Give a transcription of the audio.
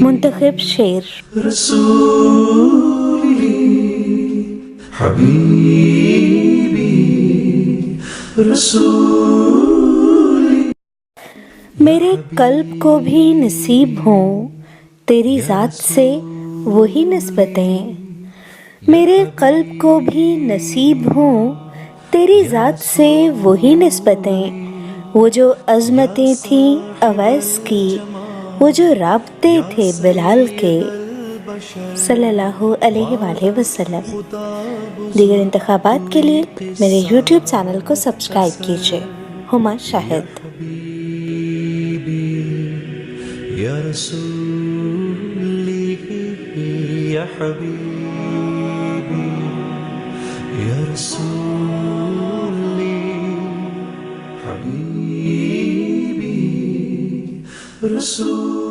منتخب شعر رسولی حبیبی رسولی. میرے قلب کو بھی نصیب ہوں تیری ذات سے وہی نسبتیں. میرے قلب کو بھی نصیب ہوں تیری ذات سے وہی نسبتیں. وہ جو عظمتیں تھیں اویس کی، وہ جو رابطے تھے بلال کے، صلی اللہ علیہ وآلہ وسلم. دیگر انتخابات کے لیے میرے یوٹیوب چینل کو سبسکرائب کیجیے. ہما شاہد. یا رسولی یا حبیبی یا رسولی حبیبی رسول.